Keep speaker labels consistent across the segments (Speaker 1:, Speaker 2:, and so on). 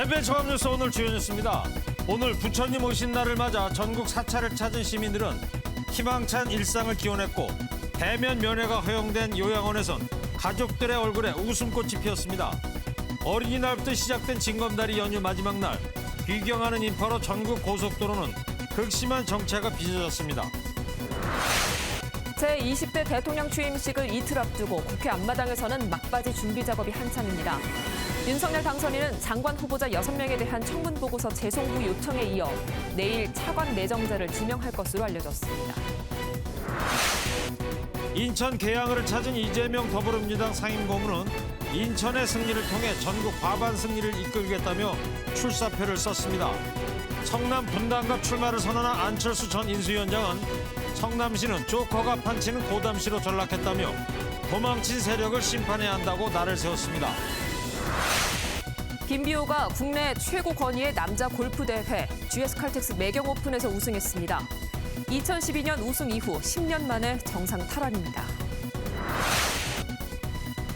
Speaker 1: MBN 종합뉴스 오늘 주요 뉴스입니다. 오늘 부처님 오신 날을 맞아 전국 사찰을 찾은 시민들은 희망찬 일상을 기원했고 대면 면회가 허용된 요양원에선 가족들의 얼굴에 웃음꽃이 피었습니다. 어린이날부터 시작된 징검다리 연휴 마지막 날 귀경하는 인파로 전국 고속도로는 극심한 정체가 빚어졌습니다.
Speaker 2: 제20대 대통령 취임식을 이틀 앞두고 국회 앞마당에서는 막바지 준비 작업이 한창입니다. 윤석열 당선인은 장관 후보자 6명에 대한 청문 보고서 재송 후 요청에 이어 내일 차관 내정자를 지명할 것으로 알려졌습니다.
Speaker 1: 인천 계양을을 찾은 이재명 더불어민주당 상임고문은 인천의 승리를 통해 전국 과반 승리를 이끌겠다며 출사표를 썼습니다. 성남 분당갑 출마를 선언한 안철수 전 인수위원장은 성남시는 조커가 판치는 고담시로 전락했다며 도망친 세력을 심판해야 한다고 날을 세웠습니다.
Speaker 2: 김비호가 국내 최고 권위의 남자 골프 대회 GS 칼텍스 매경 오픈에서 우승했습니다. 2012년 우승 이후 10년 만에 정상 탈환입니다.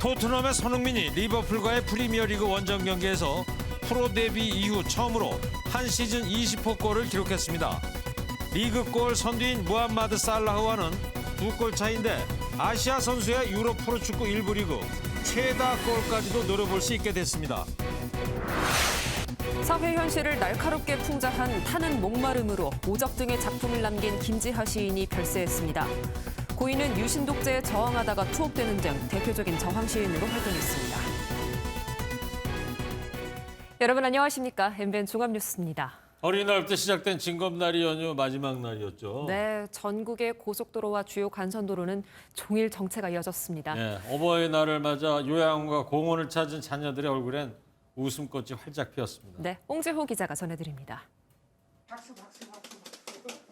Speaker 1: 토트넘의 손흥민이 리버풀과의 프리미어리그 원정 경기에서 프로 데뷔 이후 처음으로 한 시즌 20호 골을 기록했습니다. 리그골 선두인 무함마드 살라흐와는 2골 차인데 아시아 선수의 유럽 프로축구 1부 리그 최다 골까지도 노려볼 수 있게 됐습니다.
Speaker 2: 사회 현실을 날카롭게 풍자한 타는 목마름으로 오적 등의 작품을 남긴 김지하 시인이 별세했습니다. 고인은 유신 독재에 저항하다가 투옥되는 등 대표적인 저항 시인으로 활동했습니다. 여러분 안녕하십니까? MBN 종합뉴스입니다.
Speaker 1: 어린이날부터 시작된 징검다리 연휴 마지막 날이었죠.
Speaker 2: 네, 전국의 고속도로와 주요 간선도로는 종일 정체가 이어졌습니다.
Speaker 1: 네, 어버이날을 맞아 요양원과 공원을 찾은 자녀들의 얼굴엔 웃음꽃이 활짝 피었습니다.
Speaker 2: 네, 홍재호 기자가 전해드립니다.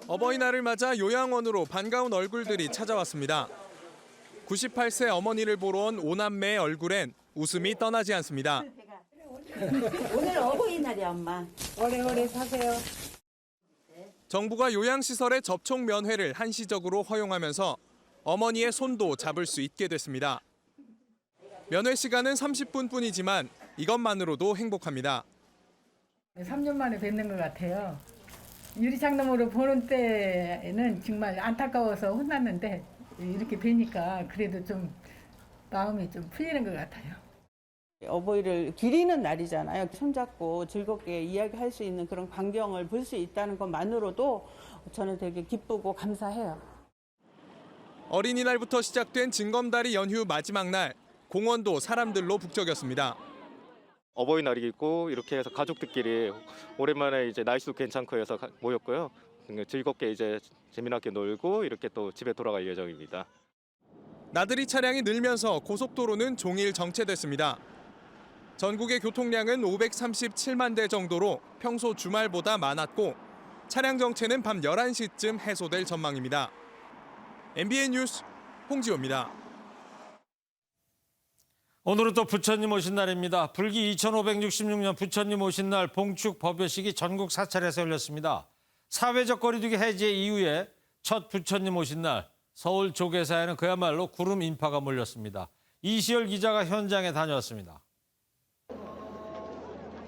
Speaker 3: 어버이날을 맞아 요양원으로 반가운 얼굴들이 찾아왔습니다. 98세 어머니를 보러 온 5남매의 얼굴엔 웃음이 떠나지 않습니다.
Speaker 4: 오늘 어버이날이야, 엄마. 오래오래 사세요.
Speaker 3: 정부가 요양시설의 접촉 면회를 한시적으로 허용하면서 어머니의 손도 잡을 수 있게 됐습니다. 면회 시간은 30분뿐이지만 이것만으로도 행복합니다.
Speaker 5: 3년 만에 뵙는 것 같아요. 유리창문으로 보는 때에는 정말 안타까워서 혼났는데 이렇게 뵈니까 그래도 좀 마음이 좀 풀리는 것 같아요.
Speaker 4: 어버이를 기리는 날이잖아요. 손잡고 즐겁게 이야기할 수 있는 그런 광경을 볼 수 있다는 것만으로도 저는 되게 기쁘고 감사해요.
Speaker 3: 어린이날부터 시작된 징검다리 연휴 마지막 날, 공원도 사람들로 북적였습니다.
Speaker 6: 어버이날이고 이렇게 해서 가족들끼리 오랜만에 이제 날씨도 괜찮고 해서 모였고요. 즐겁게 이제 재미나게 놀고 이렇게 또 집에 돌아갈 예정입니다.
Speaker 3: 나들이 차량이 늘면서 고속도로는 종일 정체됐습니다. 전국의 교통량은 537만 대 정도로 평소 주말보다 많았고 차량 정체는 밤 11시쯤 해소될 전망입니다. MBN 뉴스 홍지호입니다.
Speaker 1: 오늘은 또 부처님 오신 날입니다. 불기 2566년 부처님 오신 날 봉축 법요식이 전국 사찰에서 열렸습니다. 사회적 거리두기 해제 이후에 첫 부처님 오신 날 서울 조계사에는 그야말로 구름 인파가 몰렸습니다. 이시열 기자가 현장에 다녀왔습니다.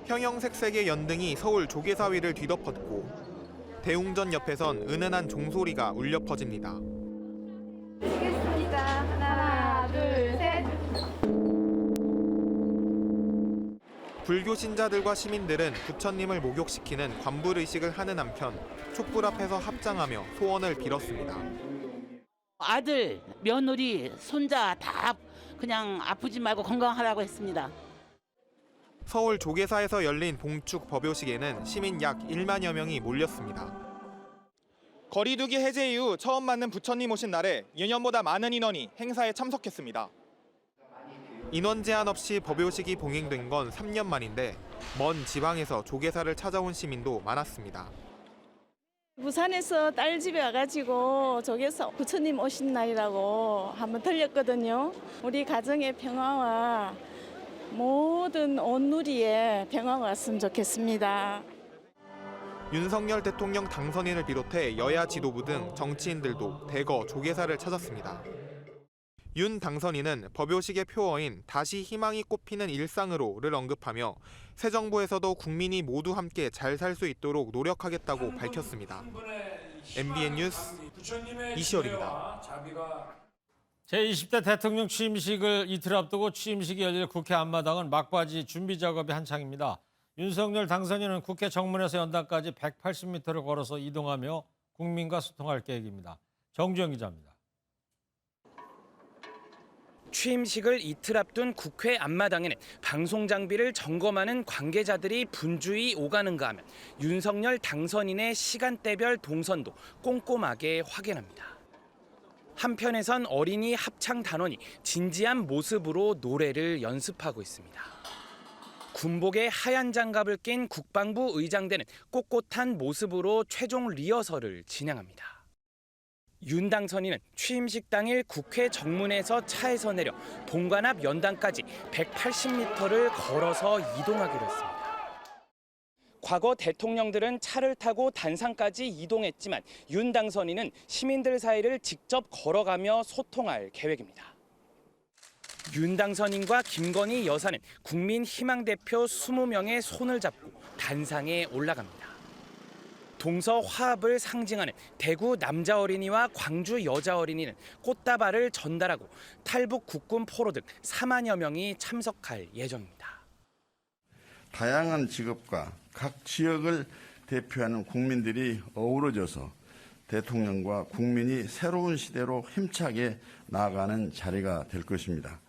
Speaker 7: 형형색색의 연등이 서울 조계사 위를 뒤덮었고 대웅전 옆에선 은은한 종소리가 울려 퍼집니다.
Speaker 8: 시겠습니다. 하나, 둘, 셋.
Speaker 7: 불교 신자들과 시민들은 부처님을 목욕시키는 관불의식을 하는 한편 촛불 앞에서 합장하며 소원을 빌었습니다.
Speaker 9: 아들, 며느리, 손자 다 그냥 아프지 말고 건강하라고 했습니다.
Speaker 7: 서울 조계사에서 열린 봉축 법요식에는 시민 약 1만여 명이 몰렸습니다.
Speaker 10: 거리두기 해제 이후 처음 맞는 부처님 오신 날에 예년보다 많은 인원이 행사에 참석했습니다.
Speaker 7: 인원 제한 없이 법요식이 봉행된 건 3년 만인데 먼 지방에서 조계사를 찾아온 시민도 많았습니다.
Speaker 11: 부산에서 딸 집에 와가지고 조계사 부처님 오신 날이라고 한번 들렸거든요. 우리 가정의 평화와 모든 온누리에 평화가 왔으면 좋겠습니다.
Speaker 7: 윤석열 대통령 당선인을 비롯해 여야 지도부 등 정치인들도 대거 조계사를 찾았습니다. 윤 당선인은 법요식의 표어인 다시 희망이 꽃피는 일상으로를 언급하며 새 정부에서도 국민이 모두 함께 잘 살 수 있도록 노력하겠다고 밝혔습니다. MBN 뉴스 이시열입니다.
Speaker 1: 제20대 대통령 취임식을 이틀 앞두고 취임식이 열릴 국회 앞마당은 막바지 준비 작업이 한창입니다. 윤석열 당선인은 국회 정문에서 연단까지 180m를 걸어서 이동하며 국민과 소통할 계획입니다. 정주영 기자입니다.
Speaker 12: 취임식을 이틀 앞둔 국회 앞마당에는 방송 장비를 점검하는 관계자들이 분주히 오가는가 하면 윤석열 당선인의 시간대별 동선도 꼼꼼하게 확인합니다. 한편에선 어린이 합창 단원이 진지한 모습으로 노래를 연습하고 있습니다. 군복에 하얀 장갑을 낀 국방부 의장대는 꼿꼿한 모습으로 최종 리허설을 진행합니다. 윤 당선인은 취임식 당일 국회 정문에서 차에서 내려 본관 앞 연단까지 180m를 걸어서 이동하기로 했습니다. 과거 대통령들은 차를 타고 단상까지 이동했지만 윤 당선인은 시민들 사이를 직접 걸어가며 소통할 계획입니다. 윤 당선인과 김건희 여사는 국민희망 대표 20명의 손을 잡고 단상에 올라갑니다. 동서 화합을 상징하는 대구 남자 어린이와 광주 여자 어린이는 꽃다발을 전달하고 탈북 국군 포로 등 4만여 명이 참석할 예정입니다.
Speaker 13: 다양한 직업과 각 지역을 대표하는 국민들이 어우러져서 대통령과 국민이 새로운 시대로 힘차게 나아가는 자리가 될 것입니다.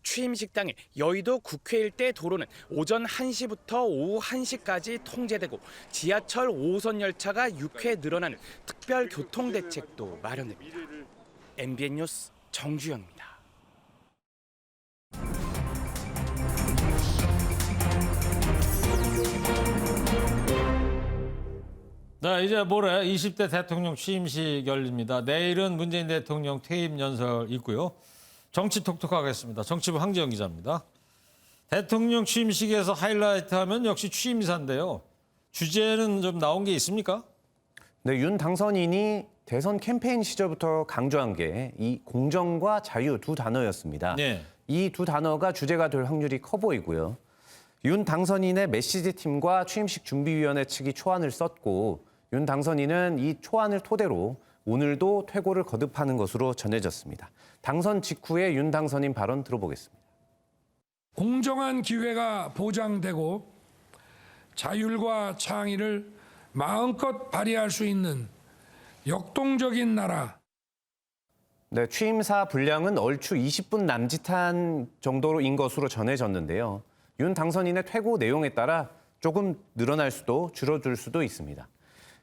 Speaker 12: 취임식 당일 여의도 국회 일대 도로는 오전 1시부터 오후 1시까지 통제되고 지하철 5호선 열차가 6회 늘어나는 특별 교통 대책도 마련됩니다. MBN 뉴스 정주영입니다.
Speaker 1: 네, 이제 모레 20대 대통령 취임식 열립니다. 내일은 문재인 대통령 퇴임 연설 있고요. 정치 톡톡하겠습니다. 정치부 황재영 기자입니다. 대통령 취임식에서 하이라이트 하면 역시 취임사인데요. 주제는 좀 나온 게 있습니까?
Speaker 14: 네, 윤 당선인이 대선 캠페인 시절부터 강조한 게 이 공정과 자유 두 단어였습니다.
Speaker 1: 네.
Speaker 14: 이 두 단어가 주제가 될 확률이 커 보이고요. 윤 당선인의 메시지 팀과 취임식 준비위원회 측이 초안을 썼고 윤 당선인은 이 초안을 토대로 오늘도 퇴고를 거듭하는 것으로 전해졌습니다. 당선 직후에 윤 당선인 발언 들어보겠습니다.
Speaker 15: 공정한 기회가 보장되고 자율과 창의를 마음껏 발휘할 수 있는 역동적인 나라.
Speaker 14: 네, 취임사 분량은 얼추 20분 남짓한 정도인 것으로 전해졌는데요. 윤 당선인의 퇴고 내용에 따라 조금 늘어날 수도 줄어들 수도 있습니다.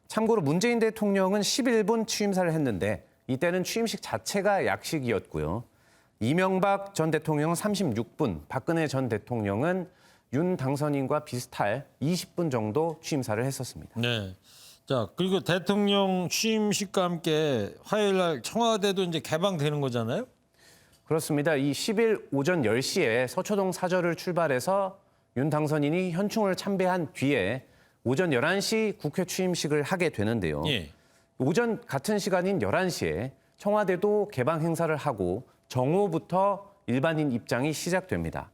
Speaker 14: 참고로 문재인 대통령은 11분 취임사를 했는데 이때는 취임식 자체가 약식이었고요. 이명박 전 대통령은 36분, 박근혜 전 대통령은 윤 당선인과 비슷할 20분 정도 취임사를 했었습니다.
Speaker 1: 네. 자, 그리고 대통령 취임식과 함께 화요일 날 청와대도 이제 개방되는 거잖아요?
Speaker 14: 그렇습니다. 이 10일 오전 10시에 서초동 사저를 출발해서 윤 당선인이 현충을 참배한 뒤에 오전 11시 국회 취임식을 하게 되는데요.
Speaker 1: 예.
Speaker 14: 오전 같은 시간인 11시에 청와대도 개방 행사를 하고 정오부터 일반인 입장이 시작됩니다.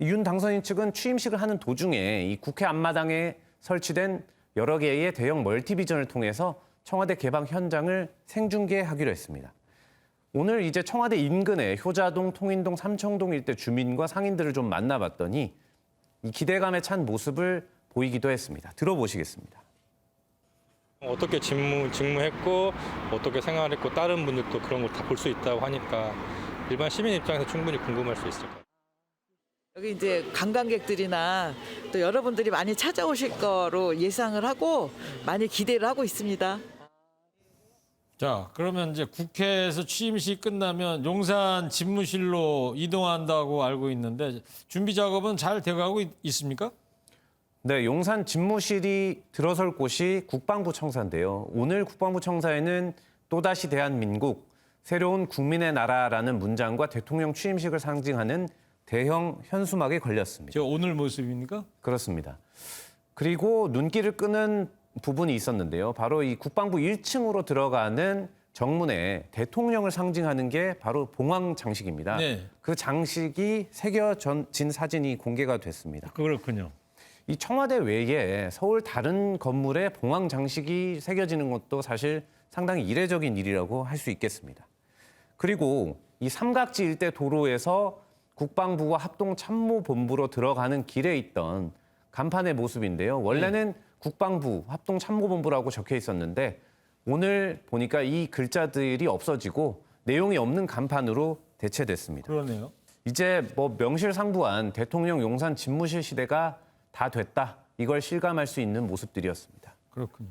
Speaker 14: 윤 당선인 측은 취임식을 하는 도중에 이 국회 앞마당에 설치된 여러 개의 대형 멀티비전을 통해서 청와대 개방 현장을 생중계하기로 했습니다. 오늘 이제 청와대 인근의 효자동, 통인동, 삼청동 일대 주민과 상인들을 좀 만나봤더니 이 기대감에 찬 모습을 보이기도 했습니다. 들어보시겠습니다.
Speaker 6: 어떻게 직무했고 어떻게 생활했고 다른 분들도 그런 걸 다 볼 수 있다고 하니까 일반 시민 입장에서 충분히 궁금할 수 있을 거예요.
Speaker 16: 여기 이제 관광객들이나 또 여러분들이 많이 찾아오실 거로 예상을 하고 많이 기대를 하고 있습니다.
Speaker 1: 자, 그러면 이제 국회에서 취임식 끝나면 용산 집무실로 이동한다고 알고 있는데 준비 작업은 잘 돼가고 있습니까?
Speaker 14: 네, 용산 집무실이 들어설 곳이 국방부 청사인데요. 오늘 국방부 청사에는 또다시 대한민국, 새로운 국민의 나라라는 문장과 대통령 취임식을 상징하는 대형 현수막이 걸렸습니다.
Speaker 1: 저 오늘 모습입니까?
Speaker 14: 그렇습니다. 그리고 눈길을 끄는 부분이 있었는데요. 바로 이 국방부 1층으로 들어가는 정문에 대통령을 상징하는 게 바로 봉황 장식입니다.
Speaker 1: 네.
Speaker 14: 그 장식이 새겨진 사진이 공개가 됐습니다.
Speaker 1: 그렇군요.
Speaker 14: 이 청와대 외에 서울 다른 건물에 봉황 장식이 새겨지는 것도 사실 상당히 이례적인 일이라고 할 수 있겠습니다. 그리고 이 삼각지 일대 도로에서 국방부와 합동참모본부로 들어가는 길에 있던 간판의 모습인데요. 원래는 국방부 합동참모본부라고 적혀 있었는데 오늘 보니까 이 글자들이 없어지고 내용이 없는 간판으로 대체됐습니다.
Speaker 1: 그러네요.
Speaker 14: 이제 뭐 명실상부한 대통령 용산 집무실 시대가 다 됐다. 이걸 실감할 수 있는 모습들이었습니다.
Speaker 1: 그렇군요.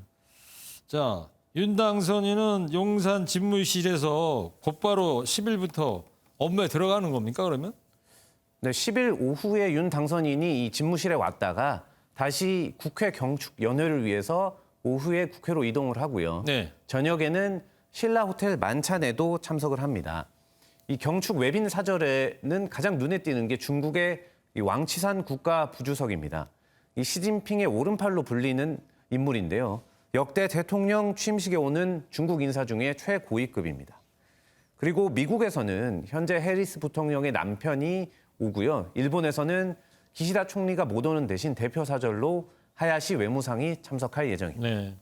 Speaker 1: 자, 윤 당선인은 용산 집무실에서 곧바로 10일부터 업무에 들어가는 겁니까, 그러면?
Speaker 14: 네, 10일 오후에 윤 당선인이 이 집무실에 왔다가 다시 국회 경축 연회를 위해서 오후에 국회로 이동을 하고요.
Speaker 1: 네.
Speaker 14: 저녁에는 신라 호텔 만찬에도 참석을 합니다. 이 경축 외빈 사절에는 가장 눈에 띄는 게 중국의 이 왕치산 국가 부주석입니다. 이 시진핑의 오른팔로 불리는 인물인데요. 역대 대통령 취임식에 오는 중국 인사 중에 최고위급입니다. 그리고 미국에서는 현재 해리스 부통령의 남편이 오고요. 일본에서는 기시다 총리가 못 오는 대신 대표 사절로 하야시 외무상이 참석할 예정입니다.
Speaker 1: 네.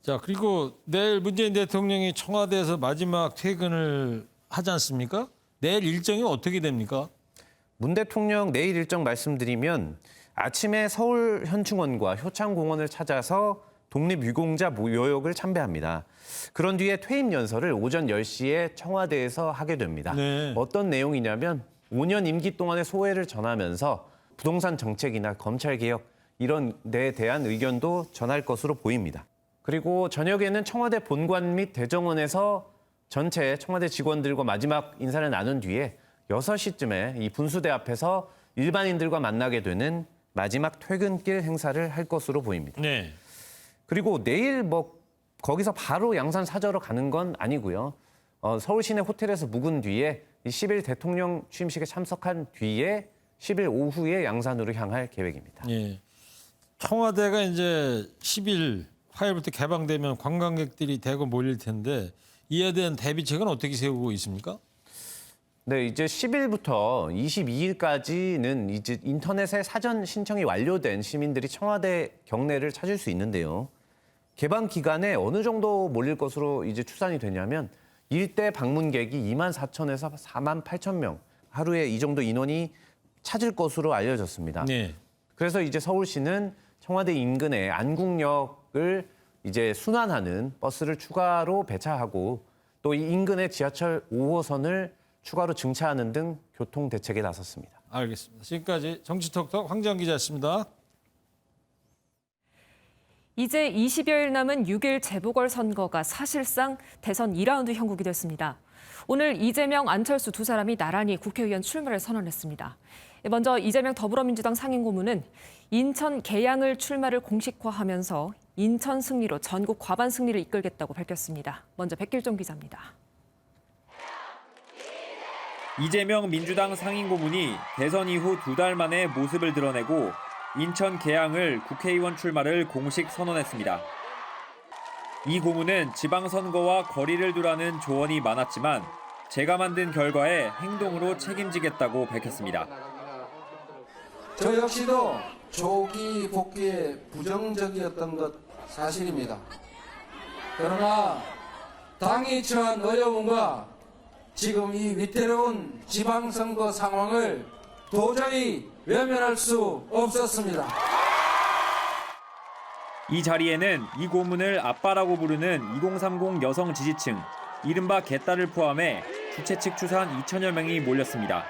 Speaker 1: 자, 그리고 내일 문재인 대통령이 청와대에서 마지막 퇴근을 하지 않습니까? 내일 일정이 어떻게 됩니까?
Speaker 14: 문 대통령 내일 일정 말씀드리면 아침에 서울 현충원과 효창공원을 찾아서 독립유공자 묘역을 참배합니다. 그런 뒤에 퇴임 연설을 오전 10시에 청와대에서 하게 됩니다.
Speaker 1: 네.
Speaker 14: 어떤 내용이냐면 5년 임기 동안의 소회를 전하면서 부동산 정책이나 검찰개혁 이런 데에 대한 의견도 전할 것으로 보입니다. 그리고 저녁에는 청와대 본관 및 대정원에서 전체 청와대 직원들과 마지막 인사를 나눈 뒤에 6시쯤에 이 분수대 앞에서 일반인들과 만나게 되는 마지막 퇴근길 행사를 할 것으로 보입니다.
Speaker 1: 네.
Speaker 14: 그리고 내일 거기서 바로 양산 사저로 가는 건 아니고요. 서울 시내 호텔에서 묵은 뒤에 10일 대통령 취임식에 참석한 뒤에 10일 오후에 양산으로 향할 계획입니다.
Speaker 1: 예. 청와대가 이제 10일 화요일부터 개방되면 관광객들이 대거 몰릴 텐데 이에 대한 대비책은 어떻게 세우고 있습니까?
Speaker 14: 네, 이제 10일부터 22일까지는 이제 인터넷에 사전 신청이 완료된 시민들이 청와대 경내를 찾을 수 있는데요. 개방 기간에 어느 정도 몰릴 것으로 이제 추산이 되냐면 일대 방문객이 2만 4천에서 4만 8천 명 하루에 이 정도 인원이 찾을 것으로 알려졌습니다.
Speaker 1: 네.
Speaker 14: 그래서 이제 서울시는 청와대 인근의 안국역을 이제 순환하는 버스를 추가로 배차하고 또 이 인근의 지하철 5호선을 추가로 증차하는 등 교통 대책에 나섰습니다.
Speaker 1: 알겠습니다. 지금까지 정치톡톡 황재원 기자였습니다.
Speaker 2: 이제 20여일 남은 6일 재보궐선거가 사실상 대선 2라운드 형국이 됐습니다. 오늘 이재명, 안철수 두 사람이 나란히 국회의원 출마를 선언했습니다. 먼저 이재명 더불어민주당 상임고문은 인천 계양을 출마를 공식화하면서 인천 승리로 전국 과반 승리를 이끌겠다고 밝혔습니다. 먼저 백길종 기자입니다.
Speaker 17: 이재명 민주당 상임고문이 대선 이후 2달 만에 모습을 드러내고 인천 계양을 국회의원 출마를 공식 선언했습니다. 이 고문은 지방선거와 거리를 두라는 조언이 많았지만 제가 만든 결과에 행동으로 책임지겠다고 밝혔습니다.
Speaker 18: 저 역시도 조기 복귀에 부정적이었던 것 사실입니다. 그러나 당이 처한 어려움과 지금 이 위태로운 지방선거 상황을 도저히 외면할 수 없었습니다.
Speaker 17: 이 자리에는 이 고문을 아빠라고 부르는 2030 여성 지지층, 이른바 개딸을 포함해 주최 측 추산 2천여 명이 몰렸습니다.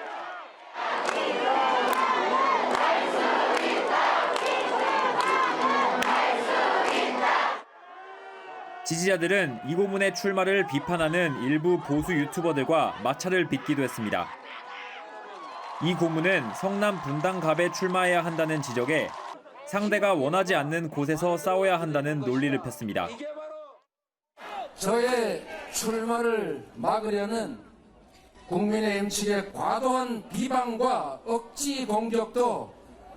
Speaker 17: 지지자들은 이 고문의 출마를 비판하는 일부 보수 유튜버들과 마찰을 빚기도 했습니다. 이 고문은 성남 분당갑에 출마해야 한다는 지적에 상대가 원하지 않는 곳에서 싸워야 한다는 논리를 폈습니다.
Speaker 18: 저의 출마를 막으려는 국민의힘 측의 과도한 비방과 억지 공격도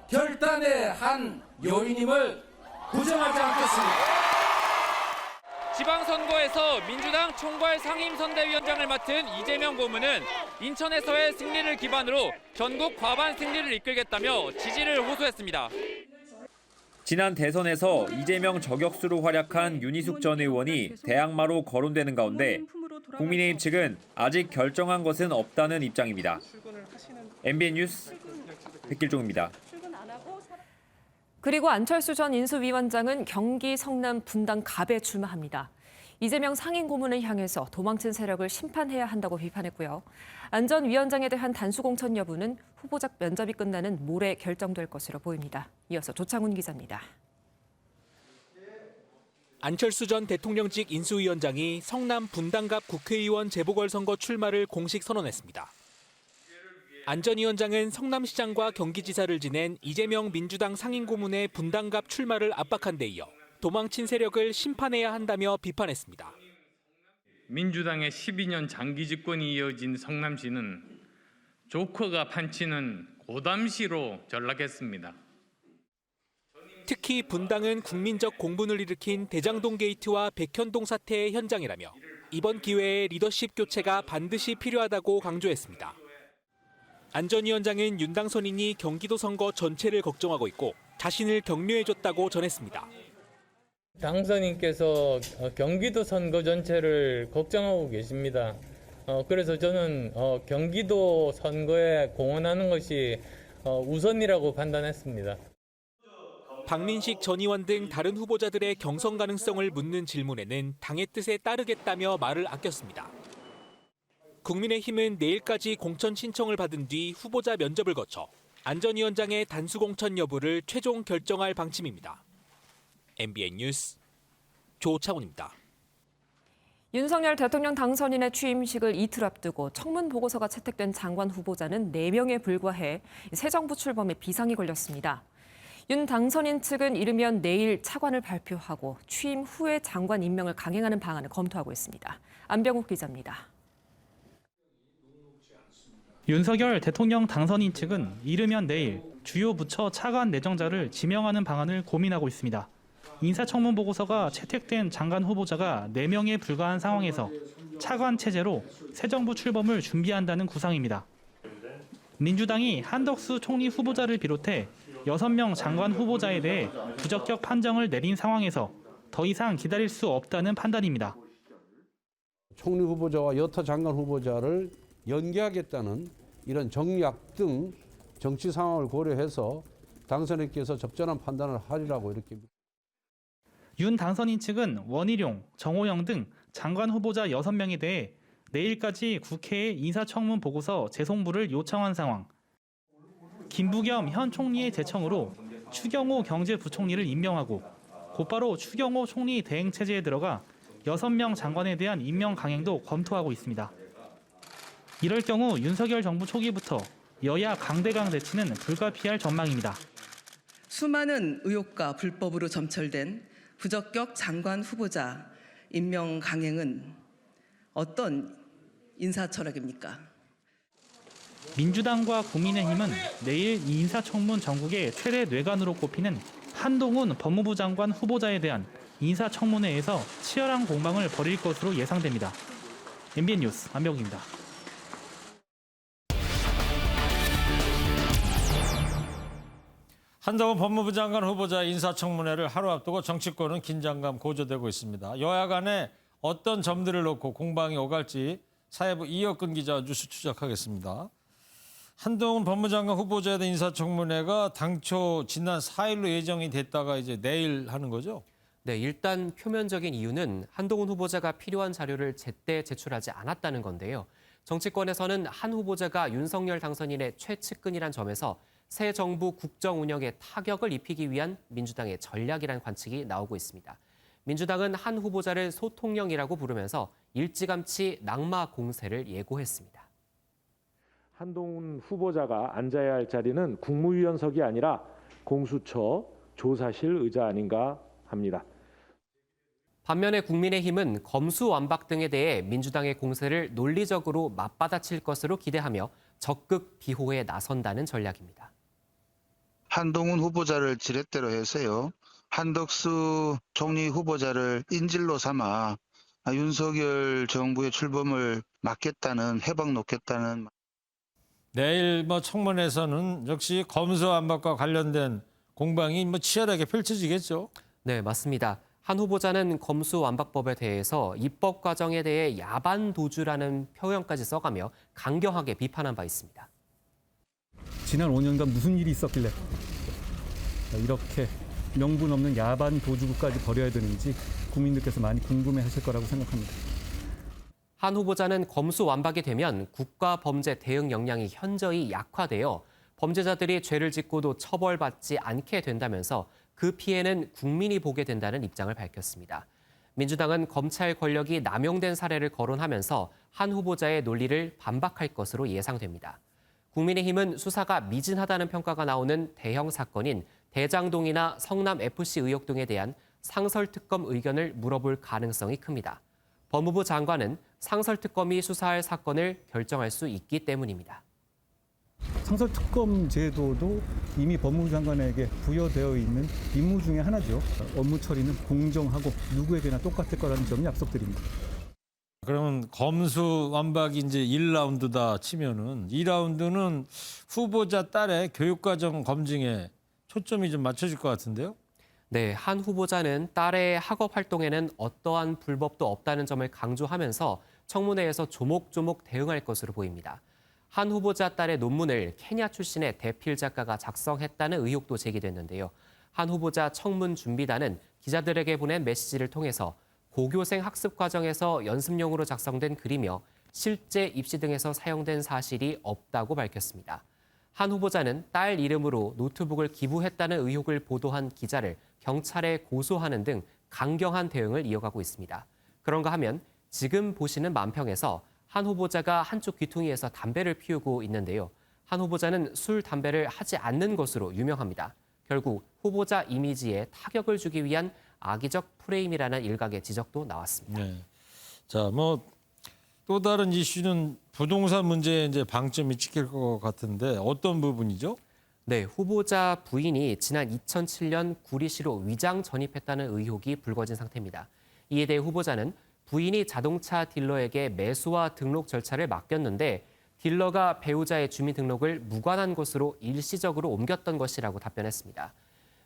Speaker 18: 결단의 한 요인임을 부정하지 않겠습니다.
Speaker 19: 지방선거에서 민주당 총괄 상임선대위원장을 맡은 이재명 고문은 인천에서의 승리를 기반으로 전국 과반 승리를 이끌겠다며 지지를 호소했습니다.
Speaker 17: 지난 대선에서 이재명 저격수로 활약한 윤희숙 전 의원이 대항마로 거론되는 가운데 국민의힘 측은 아직 결정한 것은 없다는 입장입니다. MBN 뉴스 백길종입니다.
Speaker 2: 그리고 안철수 전 인수위원장은 경기 성남 분당 갑에 출마합니다. 이재명 상임고문을 향해서 도망친 세력을 심판해야 한다고 비판했고요. 안 전 위원장에 대한 단수공천 여부는 후보자 면접이 끝나는 모레 결정될 것으로 보입니다. 이어서 조창훈 기자입니다.
Speaker 20: 안철수 전 대통령직 인수위원장이 성남 분당갑 국회의원 재보궐선거 출마를 공식 선언했습니다. 안 전 위원장은 성남시장과 경기지사를 지낸 이재명 민주당 상임고문의 분당갑 출마를 압박한 데 이어 도망친 세력을 심판해야 한다며 비판했습니다.
Speaker 21: 민주당의 12년 장기 집권이 이어진 성남시는 조커가 판치는 고담시로 전락했습니다.
Speaker 20: 특히 분당은 국민적 공분을 일으킨 대장동 게이트와 백현동 사태의 현장이라며 이번 기회에 리더십 교체가 반드시 필요하다고 강조했습니다. 안 전 위원장은 윤당선인이 경기도 선거 전체를 걱정하고 있고 자신을 격려해줬다고 전했습니다.
Speaker 22: 당선인께서 경기도 선거 전체를 걱정하고 계십니다. 그래서 저는 경기도 선거에 공헌하는 것이 우선이라고 판단했습니다.
Speaker 20: 박민식 전 의원 등 다른 후보자들의 경선 가능성을 묻는 질문에는 당의 뜻에 따르겠다며 말을 아꼈습니다. 국민의힘은 내일까지 공천 신청을 받은 뒤 후보자 면접을 거쳐 안 전 위원장의 단수 공천 여부를 최종 결정할 방침입니다. MBN 뉴스 조창훈입니다.
Speaker 2: 윤석열 대통령 당선인의 취임식을 이틀 앞두고 청문 보고서가 채택된 장관 후보자는 4명에 불과해 새 정부 출범에 비상이 걸렸습니다. 윤 당선인 측은 이르면 내일 차관을 발표하고 취임 후에 장관 임명을 강행하는 방안을 검토하고 있습니다. 안병욱 기자입니다.
Speaker 23: 윤석열 대통령 당선인 측은 이르면 내일 주요 부처 차관 내정자를 지명하는 방안을 고민하고 있습니다. 인사청문 보고서가 채택된 장관 후보자가 4명에 불과한 상황에서 차관 체제로 새 정부 출범을 준비한다는 구상입니다. 민주당이 한덕수 총리 후보자를 비롯해 6명 장관 후보자에 대해 부적격 판정을 내린 상황에서 더 이상 기다릴 수 없다는 판단입니다.
Speaker 24: 총리 후보자와 여타 장관 후보자를 연계하겠다는 이런 정략 등 정치 상황을 고려해서 당선인께서 적절한 판단을 하리라고 이렇게.
Speaker 23: 윤 당선인 측은 원희룡, 정호영 등 장관 후보자 6명에 대해 내일까지 국회에 인사청문 보고서 재송부를 요청한 상황. 김부겸 현 총리의 제청으로 추경호 경제부총리를 임명하고 곧바로 추경호 총리 대행체제에 들어가 6명 장관에 대한 임명 강행도 검토하고 있습니다. 이럴 경우 윤석열 정부 초기부터 여야 강대강 대치는 불가피할 전망입니다.
Speaker 25: 수많은 의혹과 불법으로 점철된 부적격 장관 후보자 임명 강행은 어떤 인사 철학입니까?
Speaker 23: 민주당과 국민의힘은 내일 이 인사청문 전국의 최대 뇌관으로 꼽히는 한동훈 법무부 장관 후보자에 대한 인사청문회에서 치열한 공방을 벌일 것으로 예상됩니다. MBN 뉴스 안병욱입니다.
Speaker 1: 한동훈 법무부 장관 후보자 인사청문회를 하루 앞두고 정치권은 긴장감 고조되고 있습니다. 여야 간에 어떤 점들을 놓고 공방이 오갈지 사회부 이혁근 기자 뉴스 추적하겠습니다. 한동훈 법무장관 후보자에 대한 인사청문회가 당초 지난 4일로 예정이 됐다가 이제 내일 하는 거죠?
Speaker 26: 네, 일단 표면적인 이유는 한동훈 후보자가 필요한 자료를 제때 제출하지 않았다는 건데요. 정치권에서는 한 후보자가 윤석열 당선인의 최측근이란 점에서 새 정부 국정 운영에 타격을 입히기 위한 민주당의 전략이라는 관측이 나오고 있습니다. 민주당은 한 후보자를 소통령이라고 부르면서 일찌감치 낙마 공세를 예고했습니다.
Speaker 27: 한동훈 후보자가 앉아야 할 자리는 국무위원석이 아니라 공수처 조사실 의자 아닌가 합니다.
Speaker 26: 반면에 국민의힘은 검수완박 등에 대해 민주당의 공세를 논리적으로 맞받아칠 것으로 기대하며 적극 비호에 나선다는 전략입니다.
Speaker 28: 한동훈 후보자를 지렛대로 해서요.
Speaker 3: 한덕수 총리 후보자를 인질로 삼아 윤석열 정부의 출범을 막겠다는, 해박 놓겠다는.
Speaker 1: 내일 청문회에서는 역시 검수완박과 관련된 공방이 치열하게 펼쳐지겠죠.
Speaker 26: 네, 맞습니다. 한 후보자는 검수완박법에 대해서 입법 과정에 대해 야반 도주라는 표현까지 써가며 강경하게 비판한 바 있습니다.
Speaker 4: 지난 5년간 무슨 일이 있었길래 이렇게 명분 없는 야반 도주까지 벌여야 되는지 국민들께서 많이 궁금해하실 거라고 생각합니다.
Speaker 26: 한 후보자는 검수완박이 되면 국가범죄 대응 역량이 현저히 약화되어 범죄자들이 죄를 짓고도 처벌받지 않게 된다면서 그 피해는 국민이 보게 된다는 입장을 밝혔습니다. 민주당은 검찰 권력이 남용된 사례를 거론하면서 한 후보자의 논리를 반박할 것으로 예상됩니다. 국민의힘은 수사가 미진하다는 평가가 나오는 대형 사건인 대장동이나 성남FC 의혹 등에 대한 상설특검 의견을 물어볼 가능성이 큽니다. 법무부 장관은 상설특검이 수사할 사건을 결정할 수 있기 때문입니다.
Speaker 4: 상설특검 제도도 이미 법무부 장관에게 부여되어 있는 임무 중에 하나죠. 업무 처리는 공정하고 누구에게나 똑같을 거라는 점이 약속드립니다.
Speaker 1: 그러면 검수완박이 이제 1라운드다 치면은 2라운드는 후보자 딸의 교육과정 검증에 초점이 좀 맞춰질 것 같은데요?
Speaker 26: 네, 한 후보자는 딸의 학업 활동에는 어떠한 불법도 없다는 점을 강조하면서 청문회에서 조목조목 대응할 것으로 보입니다. 한 후보자 딸의 논문을 케냐 출신의 대필 작가가 작성했다는 의혹도 제기됐는데요. 한 후보자 청문 준비단은 기자들에게 보낸 메시지를 통해서 고교생 학습 과정에서 연습용으로 작성된 글이며 실제 입시 등에서 사용된 사실이 없다고 밝혔습니다. 한 후보자는 딸 이름으로 노트북을 기부했다는 의혹을 보도한 기자를 경찰에 고소하는 등 강경한 대응을 이어가고 있습니다. 그런가 하면 지금 보시는 만평에서 한 후보자가 한쪽 귀퉁이에서 담배를 피우고 있는데요. 한 후보자는 술, 담배를 하지 않는 것으로 유명합니다. 결국 후보자 이미지에 타격을 주기 위한 악의적 프레임이라는 일각의 지적도 나왔습니다.
Speaker 1: 네. 자, 또 다른 이슈는 부동산 문제에 이제 방점이 찍힐 것 같은데 어떤 부분이죠?
Speaker 26: 네, 후보자 부인이 지난 2007년 구리시로 위장 전입했다는 의혹이 불거진 상태입니다. 이에 대해 후보자는 부인이 자동차 딜러에게 매수와 등록 절차를 맡겼는데 딜러가 배우자의 주민등록을 무관한 곳으로 일시적으로 옮겼던 것이라고 답변했습니다.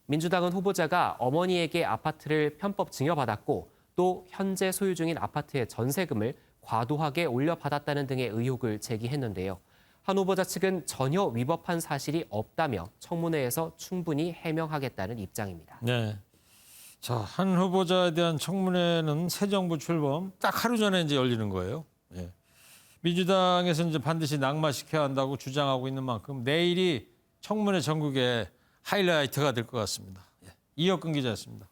Speaker 26: 민주당은 후보자가 어머니에게 아파트를 편법 증여받았고 또 현재 소유 중인 아파트의 전세금을 과도하게 올려받았다는 등의 의혹을 제기했는데요. 한 후보자 측은 전혀 위법한 사실이 없다며 청문회에서 충분히 해명하겠다는 입장입니다.
Speaker 1: 네. 자, 한 후보자에 대한 청문회는 새 정부 출범 딱 하루 전에 이제 열리는 거예요. 예. 민주당에서 이제 반드시 낙마시켜야 한다고 주장하고 있는 만큼 내일이 청문회 전국의 하이라이트가 될 것 같습니다. 예. 이혁근 기자였습니다.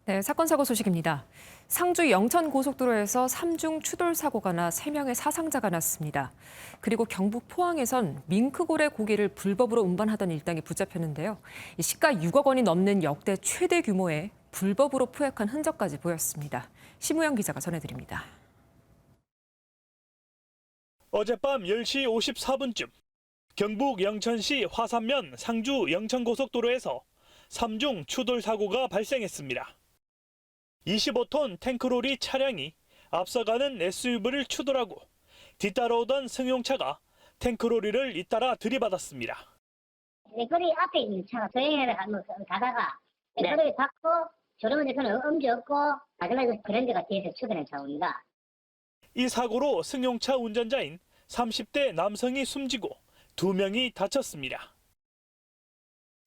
Speaker 2: 네, 사건 사고 소식입니다. 상주 영천 고속도로에서 3중 추돌 사고가 나 3명의 사상자가 났습니다. 그리고 경북 포항에선 밍크골의 고기를 불법으로 운반하던 일당이 붙잡혔는데요. 시가 6억 원이 넘는 역대 최대 규모의 불법으로 포획한 흔적까지 보였습니다. 심우영 기자가 전해드립니다.
Speaker 5: 어젯밤 10시 54분쯤 경북 영천시 화산면 상주 영천고속도로에서 3중 추돌 사고가 발생했습니다. 25톤 탱크로리 차량이 앞서가는 SUV를 추돌하고 뒤따라오던 승용차가 탱크로리를 잇따라 들이받았습니다.
Speaker 8: 거리 앞에 있는 차가 조행해서 가다가 거리를 닫고 저러면 저는 음주 없고 마지막에 그랜드가 뒤에서 추돌한 차입니다.
Speaker 5: 이 사고로 승용차 운전자인 30대 남성이 숨지고 2명이 다쳤습니다.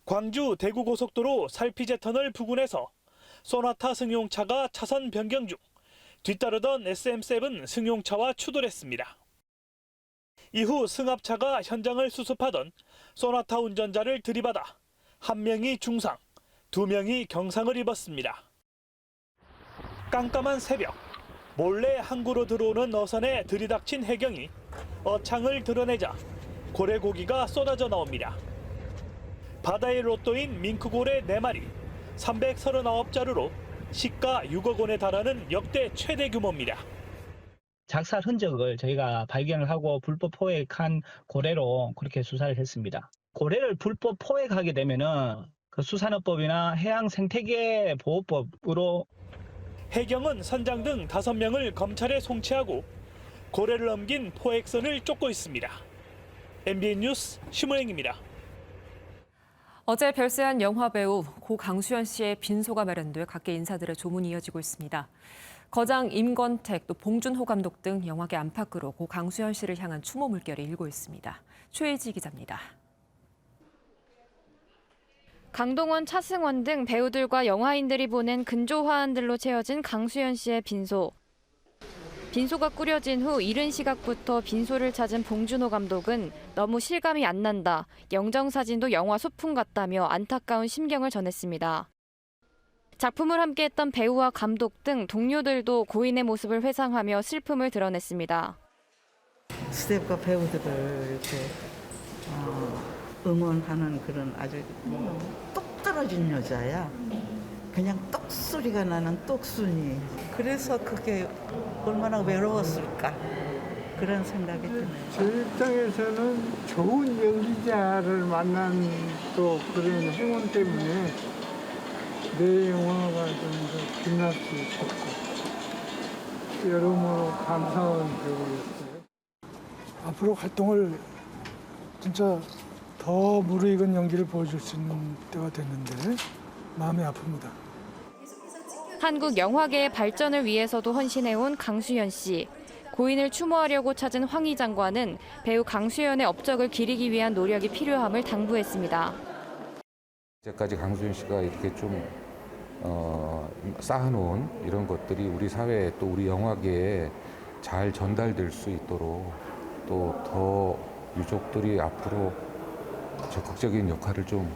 Speaker 5: 광주 대구고속도로 살피제터널 부근에서 소나타 승용차가 차선 변경 중 뒤따르던 SM7 승용차와 추돌했습니다. 이후 승합차가 현장을 수습하던 소나타 운전자를 들이받아 1명이 중상, 2명이 경상을 입었습니다. 깜깜한 새벽, 몰래 항구로 들어오는 어선에 들이닥친 해경이 어창을 드러내자 고래고기가 쏟아져 나옵니다. 바다의 로또인 밍크고래 4마리, 339자루로 시가 6억 원에 달하는 역대 최대 규모입니다.
Speaker 9: 작살 흔적을 저희가 발견을 하고 불법 포획한 고래로 그렇게 수사를 했습니다.
Speaker 7: 고래를 불법 포획하게 되면은 그 수산업법이나 해양생태계보호법으로
Speaker 5: 해경은 선장 등 5명을 검찰에 송치하고 고래를 넘긴 포획선을 쫓고 있습니다. MBN 뉴스 심은행입니다.
Speaker 2: 어제 별세한 영화배우 고 강수현 씨의 빈소가 마련돼 각계 인사들의 조문이 이어지고 있습니다. 거장 임권택, 또 봉준호 감독 등 영화계 안팎으로 고 강수현 씨를 향한 추모 물결이 일고 있습니다. 최혜지 기자입니다.
Speaker 9: 강동원, 차승원 등 배우들과 영화인들이 보낸 근조 화환들로 채워진 강수현 씨의 빈소. 빈소가 꾸려진 후 이른 시각부터 빈소를 찾은 봉준호 감독은 너무 실감이 안 난다, 영정사진도 영화 소품 같다며 안타까운 심경을 전했습니다. 작품을 함께했던 배우와 감독 등 동료들도 고인의 모습을 회상하며 슬픔을 드러냈습니다.
Speaker 10: 스태프가 배우들을 이렇게 응원하는 그런 아주 똑 떨어진 여자야. 그냥 똑소리가 나는 똑순이. 그래서 그게 얼마나 외로웠을까 그런 생각이 드네요.
Speaker 11: 제 입장에서는 좋은 연기자를 만난 또 그런 행운 때문에 내 영화가 좀 더 빛날 수 있었고 여러모로 감사한 배우였어요. 앞으로 활동을 진짜 더 무르익은 연기를 보여줄 수 있는 때가 됐는데 마음이 아픕니다.
Speaker 9: 한국 영화계의 발전을 위해서도 헌신해온 강수현 씨. 고인을 추모하려고 찾은 황희 장관은 배우 강수현의 업적을 기리기 위한 노력이 필요함을 당부했습니다.
Speaker 12: 이제까지 강수현 씨가 이렇게 좀 쌓아놓은 이런 것들이 우리 사회에 또 우리 영화계에 잘 전달될 수 있도록 또 더 유족들이 앞으로 적극적인 역할을 좀.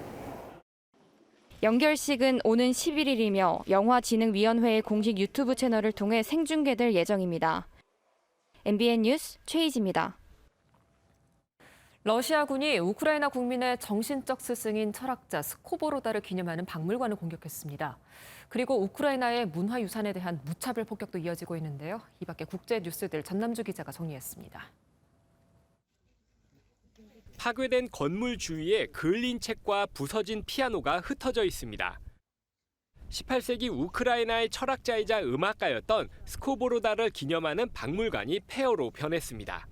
Speaker 9: 연결식은 오는 11일이며 영화진흥위원회의 공식 유튜브 채널을 통해 생중계될 예정입니다. MBN 뉴스 최희지입니다.
Speaker 2: 러시아군이 우크라이나 국민의 정신적 스승인 철학자 스코보로다를 기념하는 박물관을 공격했습니다. 그리고 우크라이나의 문화유산에 대한 무차별 폭격도 이어지고 있는데요. 이 밖에 국제 뉴스들 전남주 기자가 정리했습니다.
Speaker 13: 파괴된 건물 주위에 그을린 책과 부서진 피아노가 흩어져 있습니다. 18세기 우크라이나의 철학자이자 음악가였던 스코보로다를 기념하는 박물관이 폐허로 변했습니다.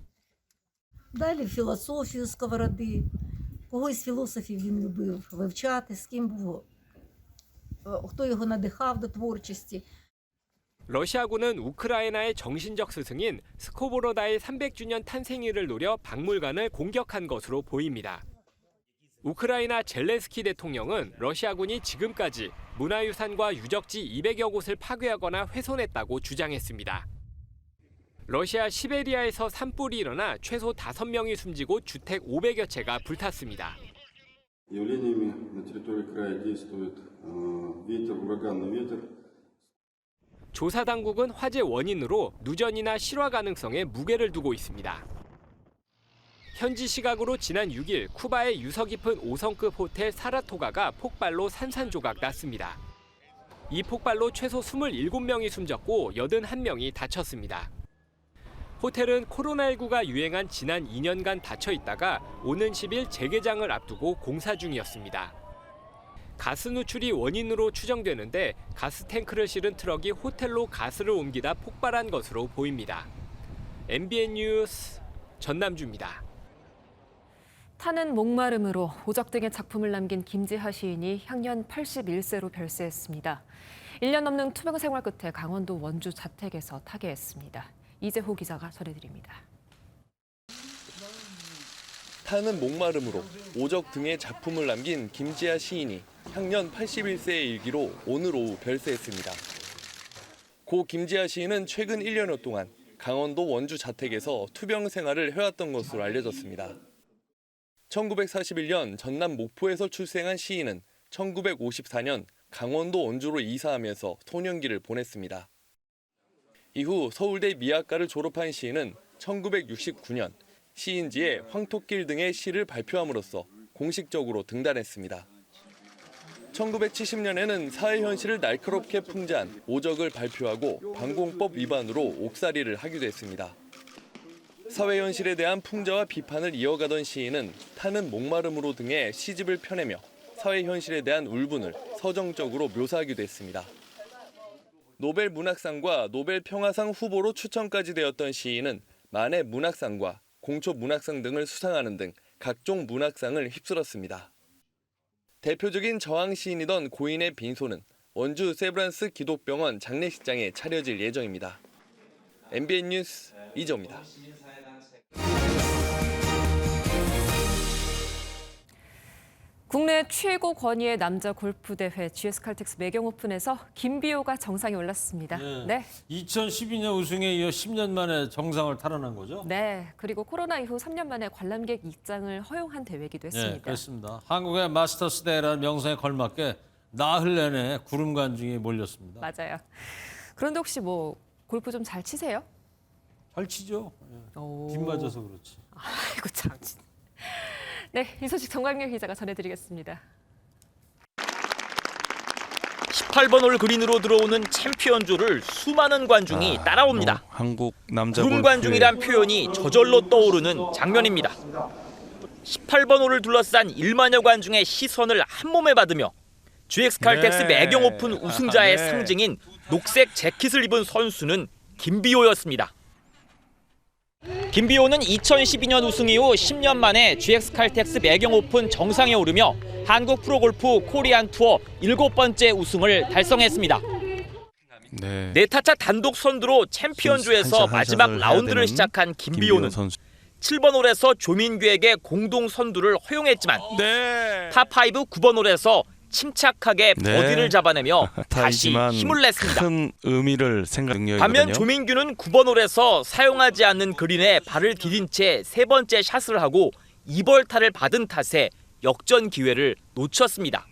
Speaker 15: Далі філософію Сковороди. Когось філософів він любив вивчати, з ким був, хто його надихав до творчості.
Speaker 13: 러시아군은 우크라이나의 정신적 스승인 스코보로다의 300주년 탄생일을 노려 박물관을 공격한 것으로 보입니다. 우크라이나 젤렌스키 대통령은 러시아군이 지금까지 문화유산과 유적지 200여 곳을 파괴하거나 훼손했다고 주장했습니다. 러시아 시베리아에서 산불이 일어나 최소 5명이 숨지고 주택 500여 채가 불탔습니다. 조사 당국은 화재 원인으로 누전이나 실화 가능성에 무게를 두고 있습니다. 현지 시각으로 지난 6일 쿠바의 유서 깊은 5성급 호텔 사라토가가 폭발로 산산조각 났습니다. 이 폭발로 최소 27명이 숨졌고 81명이 다쳤습니다. 호텔은 코로나19가 유행한 지난 2년간 닫혀 있다가 오는 10일 재개장을 앞두고 공사 중이었습니다. 가스 누출이 원인으로 추정되는데 가스 탱크를 실은 트럭이 호텔로 가스를 옮기다 폭발한 것으로 보입니다. MBN 뉴스 전남주입니다.
Speaker 2: 타는 목마름으로 오적 등의 작품을 남긴 김지하 시인이 향년 81세로 별세했습니다. 1년 넘는 투병 생활 끝에 강원도 원주 자택에서 타계했습니다. 이재호 기자가 전해드립니다.
Speaker 28: 타는 목마름으로 오적 등의 작품을 남긴 김지하 시인이 향년 81세의 일기로 오늘 오후 별세했습니다. 고 김지하 시인은 최근 1년여 동안 강원도 원주 자택에서 투병 생활을 해왔던 것으로 알려졌습니다. 1941년 전남 목포에서 출생한 시인은 1954년 강원도 원주로 이사하면서 소년기를 보냈습니다. 이후 서울대 미학과를 졸업한 시인은 1969년 시인지에 황토길 등의 시를 발표함으로써 공식적으로 등단했습니다. 1970년에는 사회 현실을 날카롭게 풍자한 오적을 발표하고 방공법 위반으로 옥살이를 하기도 했습니다. 사회 현실에 대한 풍자와 비판을 이어가던 시인은 타는 목마름으로 등에 시집을 펴내며 사회 현실에 대한 울분을 서정적으로 묘사하기도 했습니다. 노벨 문학상과 노벨 평화상 후보로 추천까지 되었던 시인은 만해 문학상과 공초 문학상 등을 수상하는 등 각종 문학상을 휩쓸었습니다. 대표적인 저항 시인이던 고인의 빈소는 원주 세브란스 기독병원 장례식장에 차려질 예정입니다. MBN 뉴스 이정입니다.
Speaker 2: 국내 최고 권위의 남자 골프 대회 GS 칼텍스 매경 오픈에서 김비호가 정상에 올랐습니다. 네.
Speaker 1: 2012년 우승에 이어 10년 만에 정상을 탈환한 거죠?
Speaker 2: 네. 그리고 코로나 이후 3년 만에 관람객 입장을 허용한 대회이기도 했습니다.
Speaker 1: 네, 그렇습니다. 한국의 마스터스 대회라는 명성에 걸맞게 나흘 내내 구름 관중이 몰렸습니다.
Speaker 2: 맞아요. 그런데 혹시 뭐 골프 좀 잘 치세요?
Speaker 1: 잘 치죠. 빗 맞아서 그렇지.
Speaker 2: 아이고 참. 네, 이 소식 정광렬 기자가 전해드리겠습니다.
Speaker 6: 18번 홀 그린으로 들어오는 챔피언조를 수많은 관중이 따라옵니다.
Speaker 14: 한국 남자
Speaker 6: 구름 관중이란 표현이 저절로 떠오르는 장면입니다. 18번 홀을 둘러싼 1만여 관중의 시선을 한 몸에 받으며 GX 칼텍스 매경 오픈 우승자의 상징인 녹색 재킷을 입은 선수는 김비호였습니다. 김비호는 2012년 우승 이후 10년 만에 GX 칼텍스 매경 오픈 정상에 오르며 한국 프로골프 코리안 투어 7번째 우승을 달성했습니다. 네 타차 단독 선두로 챔피언조에서 마지막 라운드를 시작한 김비호는 7번 홀에서 조민규에게 공동 선두를 허용했지만 파5 9번 홀에서 침착하게 버디를 잡아내며 다시 힘을 냈습니다.
Speaker 14: 큰 의미를 생각하거든요.
Speaker 6: 반면 조민규는 9번 홀에서 사용하지 않는 그린에 발을 디딘 채 세 번째 샷을 하고 2벌타를 받은 탓에 역전 기회를 놓쳤습니다.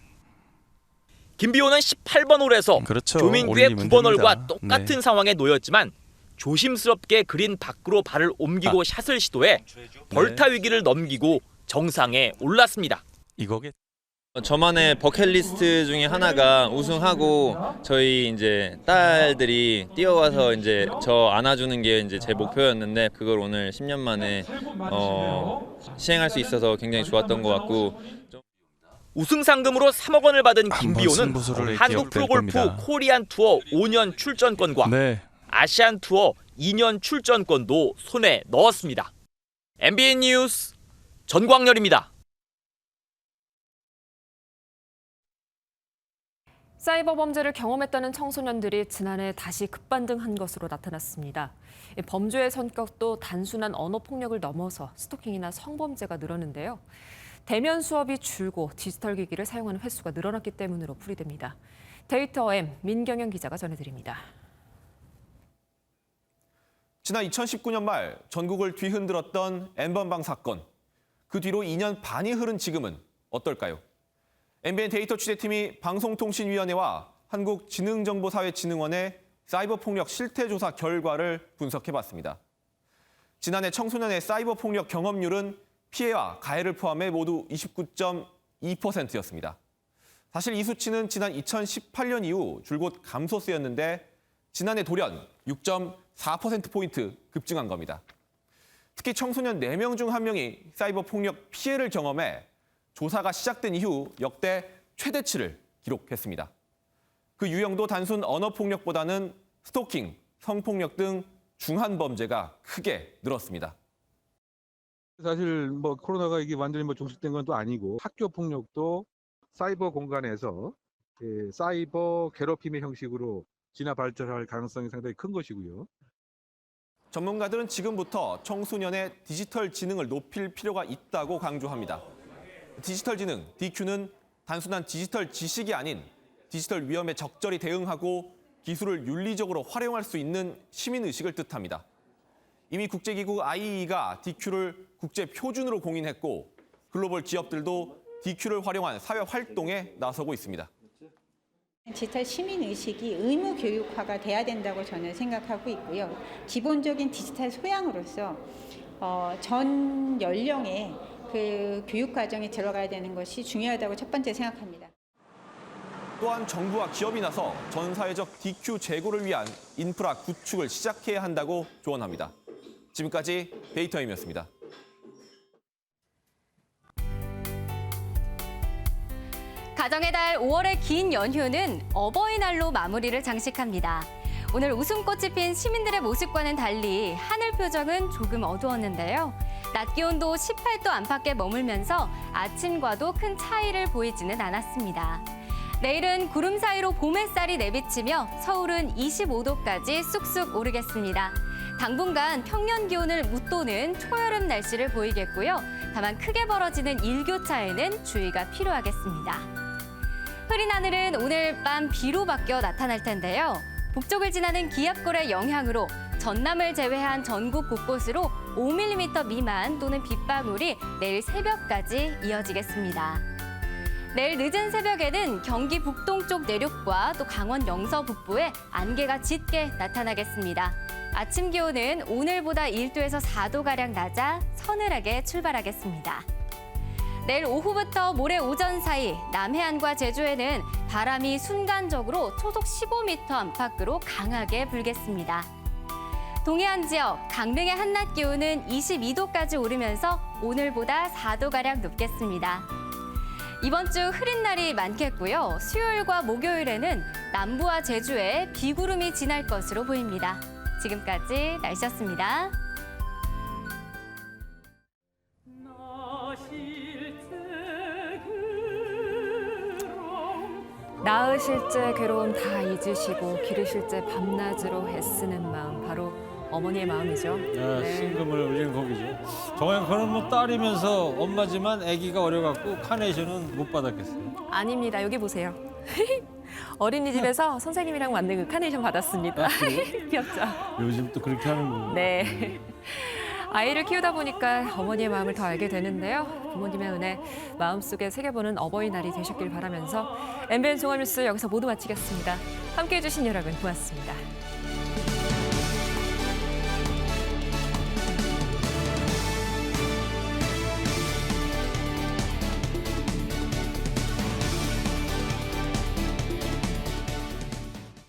Speaker 6: 김비호는 18번 홀에서 조민규의 9번 홀과 똑같은 상황에 놓였지만 조심스럽게 그린 밖으로 발을 옮기고 샷을 시도해 벌타 위기를 넘기고 정상에 올랐습니다.
Speaker 14: 이거게
Speaker 16: 저만의 버킷리스트 중에 하나가 우승하고 저희 이제 딸들이 뛰어와서 이제 저 안아주는 게 이제 제 목표였는데 그걸 오늘 10년 만에 시행할 수 있어서 굉장히 좋았던 것 같고.
Speaker 6: 우승 상금으로 3억 원을 받은 김비호는 한국 프로골프 코리안 투어 5년 출전권과 아시안 투어 2년 출전권도 손에 넣었습니다. MBN 뉴스 전광렬입니다.
Speaker 2: 사이버 범죄를 경험했다는 청소년들이 지난해 다시 급반등한 것으로 나타났습니다. 범죄의 성격도 단순한 언어폭력을 넘어서 스토킹이나 성범죄가 늘었는데요. 대면 수업이 줄고 디지털 기기를 사용하는 횟수가 늘어났기 때문으로 풀이됩니다. 데이터-M 민경영 기자가 전해드립니다.
Speaker 17: 지난 2019년 말 전국을 뒤흔들었던 N번방 사건. 그 뒤로 2년 반이 흐른 지금은 어떨까요? MBN 데이터 취재팀이 방송통신위원회와 한국지능정보사회진흥원의 사이버폭력 실태조사 결과를 분석해봤습니다. 지난해 청소년의 사이버폭력 경험률은 피해와 가해를 포함해 모두 29.2%였습니다. 사실 이 수치는 지난 2018년 이후 줄곧 감소세였는데 지난해 돌연 6.4%포인트 급증한 겁니다. 특히 청소년 4명 중 1명이 사이버폭력 피해를 경험해 조사가 시작된 이후 역대 최대치를 기록했습니다. 그 유형도 단순 언어폭력보다는 스토킹, 성폭력 등 중한 범죄가 크게 늘었습니다.
Speaker 18: 사실 뭐 코로나가 이게 완전히 뭐 종식된 건 또 아니고 학교 폭력도 사이버 공간에서 사이버 괴롭힘의 형식으로 진화 발전할 가능성이 상당히 큰 것이고요.
Speaker 17: 전문가들은 지금부터 청소년의 디지털 지능을 높일 필요가 있다고 강조합니다. 디지털 지능, DQ는 단순한 디지털 지식이 아닌 디지털 위험에 적절히 대응하고 기술을 윤리적으로 활용할 수 있는 시민의식을 뜻합니다. 이미 국제기구 IEE가 DQ를 국제 표준으로 공인했고 글로벌 기업들도 DQ를 활용한 사회 활동에 나서고 있습니다.
Speaker 19: 디지털 시민의식이 의무 교육화가 돼야 된다고 저는 생각하고 있고요. 기본적인 디지털 소양으로서 전 연령에 그 교육 과정에 들어가야 되는 것이 중요하다고 첫 번째 생각합니다.
Speaker 17: 또한 정부와 기업이 나서 전 사회적 DQ 제고를 위한 인프라 구축을 시작해야 한다고 조언합니다. 지금까지 데이터임이었습니다.
Speaker 3: 가정의 달 5월의 긴 연휴는 어버이날로 마무리를 장식합니다. 오늘 웃음꽃이 핀 시민들의 모습과는 달리 하늘 표정은 조금 어두웠는데요. 낮 기온도 18도 안팎에 머물면서 아침과도 큰 차이를 보이지는 않았습니다. 내일은 구름 사이로 봄 햇살이 내비치며 서울은 25도까지 쑥쑥 오르겠습니다. 당분간 평년 기온을 웃도는 초여름 날씨를 보이겠고요. 다만 크게 벌어지는 일교차에는 주의가 필요하겠습니다. 흐린 하늘은 오늘 밤 비로 바뀌어 나타날 텐데요. 북쪽을 지나는 기압골의 영향으로 전남을 제외한 전국 곳곳으로 5mm 미만 또는 빗방울이 내일 새벽까지 이어지겠습니다. 내일 늦은 새벽에는 경기 북동쪽 내륙과 또 강원 영서 북부에 안개가 짙게 나타나겠습니다. 아침 기온은 오늘보다 1도에서 4도가량 낮아 서늘하게 출발하겠습니다. 내일 오후부터 모레 오전 사이 남해안과 제주에는 바람이 순간적으로 초속 15m 안팎으로 강하게 불겠습니다. 동해안 지역, 강릉의 한낮 기온은 22도까지 오르면서 오늘보다 4도가량 높겠습니다. 이번 주 흐린 날이 많겠고요. 수요일과 목요일에는 남부와 제주에 비구름이 지날 것으로 보입니다. 지금까지 날씨였습니다.
Speaker 2: 낳으실 때 괴로움 다 잊으시고 기르실 때 밤낮으로 애쓰는 마음, 바로 어머니의 마음이죠. 네.
Speaker 1: 신금을 울리는 곡이죠. 정확히는 뭐 딸이면서 엄마지만 아기가 어려갖고 카네이션은 못 받았겠어요.
Speaker 2: 아닙니다. 여기 보세요. 어린이집에서 선생님이랑 만든 그 카네이션 받았습니다. 귀엽죠?
Speaker 1: 요즘 또 그렇게 하는군요.
Speaker 2: 네. 아이를 키우다 보니까 어머니의 마음을 더 알게 되는데요. 부모님의 은혜 마음속에 새겨보는 어버이날이 되셨길 바라면서 MBN 종합뉴스 여기서 모두 마치겠습니다. 함께해 주신 여러분 고맙습니다.